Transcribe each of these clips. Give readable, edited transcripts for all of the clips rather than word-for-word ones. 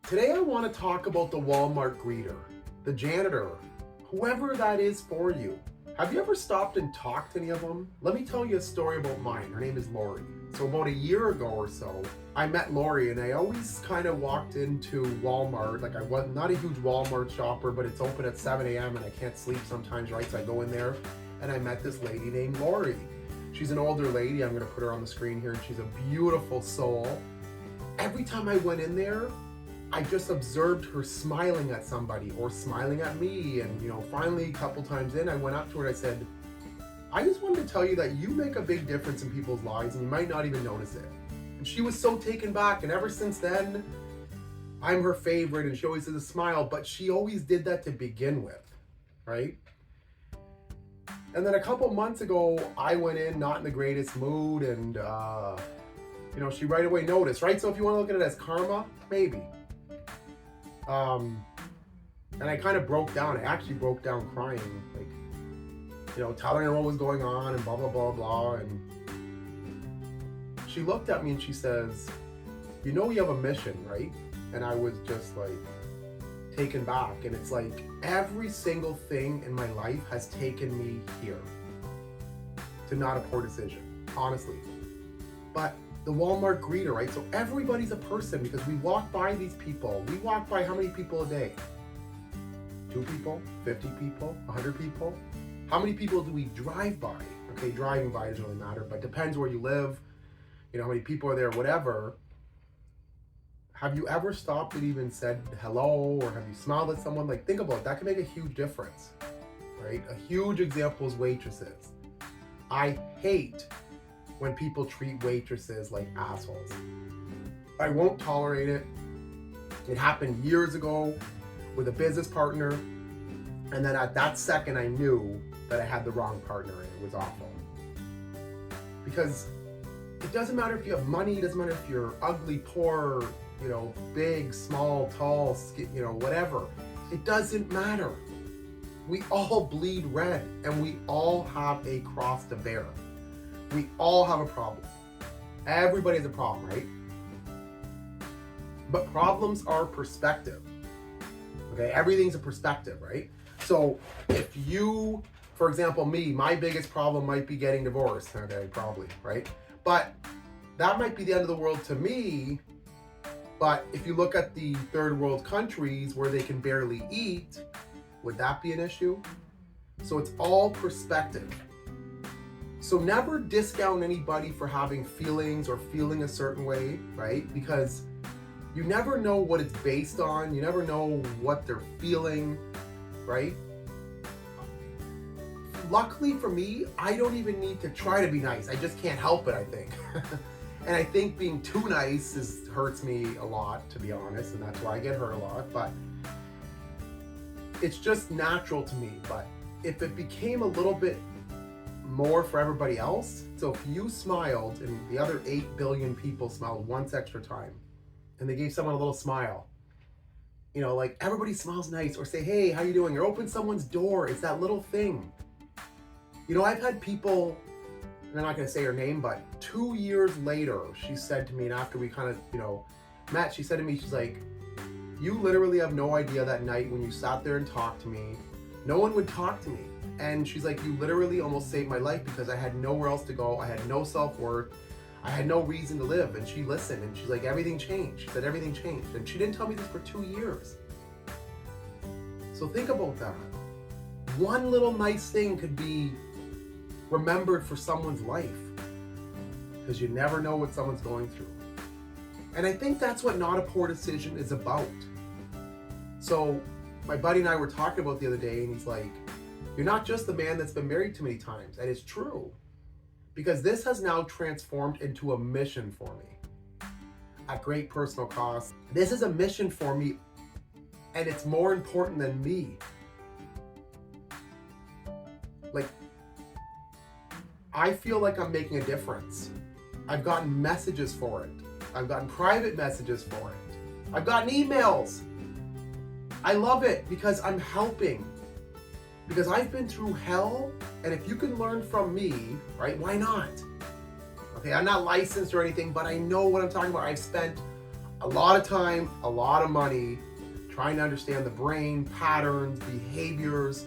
Today I want to talk about the Walmart greeter, the janitor, whoever that is for you. Have you ever stopped and talked to any of them? Let me tell you a story about mine. Her name is Lori. So about a year ago or so, I met Lori and I always kind of walked into Walmart. Like I was not a huge Walmart shopper, but it's open at 7 a.m. and I can't sleep sometimes, right? So I go in there and I met this lady named Lori. She's an older lady. I'm going to put her on the screen here and she's a beautiful soul. Every time I went in there, I just observed her smiling at somebody or smiling at me. And, finally a couple times in, I went up to her and I said, I just wanted to tell you that you make a big difference in people's lives and you might not even notice it. And she was so taken back. And ever since then, I'm her favorite and she always has a smile, but she always did that to begin with, right? And then a couple months ago, I went in not in the greatest mood and, she right away noticed, right? So if you want to look at it as karma, maybe. And I kind of broke down. I actually broke down crying, telling her what was going on and blah, blah, blah, blah. And she looked at me and she says, you have a mission, right? And I was just taken back. And it's like every single thing in my life has taken me here to not a poor decision, honestly. But the Walmart greeter, right? So everybody's a person because we walk by these people. We walk by how many people a day? 2 people, 50 people, 100 people? How many people do we drive by? Okay, driving by doesn't really matter, but depends where you live, how many people are there, whatever. Have you ever stopped and even said hello, or have you smiled at someone? Think about it. That can make a huge difference, right? A huge example is waitresses. I hate when people treat waitresses like assholes. I won't tolerate it. It happened years ago with a business partner, and then at that second I knew that I had the wrong partner and it was awful. Because it doesn't matter if you have money, it doesn't matter if you're ugly, poor, big, small, tall, whatever. It doesn't matter. We all bleed red and we all have a cross to bear. We all have a problem. Everybody has a problem, right? But problems are perspective. Okay, everything's a perspective, right? So if you, for example, my biggest problem might be getting divorced. Okay, probably, right? But that might be the end of the world to me. But if you look at the third world countries where they can barely eat, would that be an issue? So it's all perspective. So never discount anybody for having feelings or feeling a certain way, right? Because you never know what it's based on. You never know what they're feeling, right? Luckily for me, I don't even need to try to be nice. I just can't help it, I think. And I think being too nice hurts me a lot, to be honest, and that's why I get hurt a lot. But it's just natural to me. But if it became a little bit more for everybody else, so if you smiled and the other 8 billion people smiled once extra time, and they gave someone a little smile, everybody smiles nice, or say, hey, how you doing? Or open someone's door. It's that little thing. I've had people, and I'm not going to say her name, but 2 years later, she said to me, and after we kind of, met, she said to me, she's like, you literally have no idea that night when you sat there and talked to me, no one would talk to me. And she's like, you literally almost saved my life because I had nowhere else to go. I had no self-worth. I had no reason to live. And she listened and she's like, everything changed. She said, everything changed. And she didn't tell me this for 2 years. So think about that. One little nice thing could be remembered for someone's life because you never know what someone's going through. And I think that's what Not a Poor Decision is about. So my buddy and I were talking about the other day and he's like, you're not just the man that's been married too many times. And it's true. Because this has now transformed into a mission for me. At great personal cost. This is a mission for me. And it's more important than me. I feel like I'm making a difference. I've gotten messages for it. I've gotten private messages for it. I've gotten emails. I love it because I'm helping. Because I've been through hell, and if you can learn from me, right, why not? Okay, I'm not licensed or anything, but I know what I'm talking about. I've spent a lot of time, a lot of money trying to understand the brain, patterns, behaviors.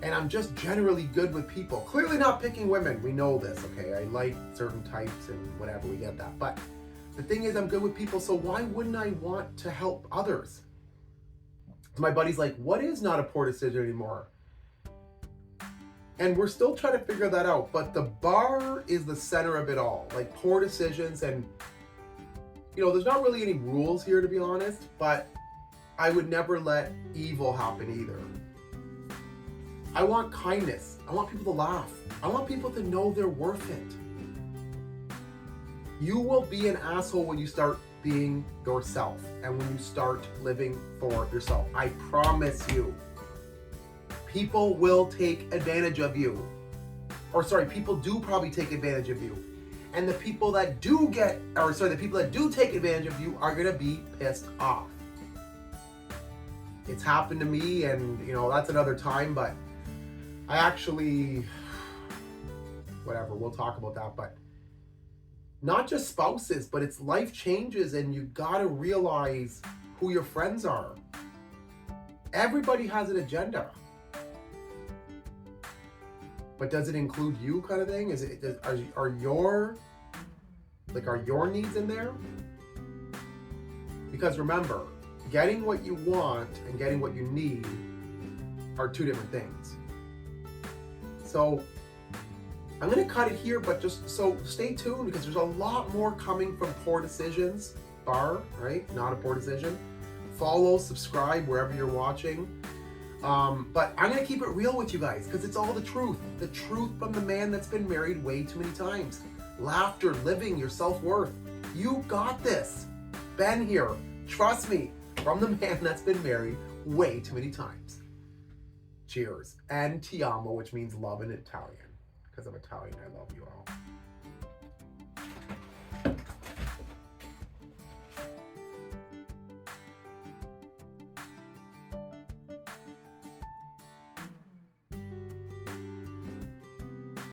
And I'm just generally good with people. Clearly not picking women. We know this, okay? I like certain types and whatever, we get that. But the thing is, I'm good with people, so why wouldn't I want to help others? My buddy's like, what is not a poor decision anymore? And we're still trying to figure that out. But the bar is the center of it all. Like poor decisions and, there's not really any rules here, to be honest. But I would never let evil happen either. I want kindness. I want people to laugh. I want people to know they're worth it. You will be an asshole when you start being yourself and when you start living for yourself. I promise you. People will take advantage of you. People do probably take advantage of you. And the people that do take advantage of you are gonna be pissed off. It's happened to me, and that's another time, but I actually, whatever, we'll talk about that, but not just spouses, but it's life changes and you gotta realize who your friends are. Everybody has an agenda. But does it include you, kind of thing? Are your needs in there? Because remember, getting what you want and getting what you need are two different things. So I'm going to cut it here, but just so stay tuned because there's a lot more coming from Poor Decisions Bar, right? Not a Poor Decision. Follow, subscribe wherever you're watching. But I'm going to keep it real with you guys because it's all the truth. The truth from the man that's been married way too many times. Laughter, living, your self-worth. You got this. Ben here. Trust me. From the man that's been married way too many times. Cheers. And ti amo, which means love in Italian. Because I'm Italian, I love you all.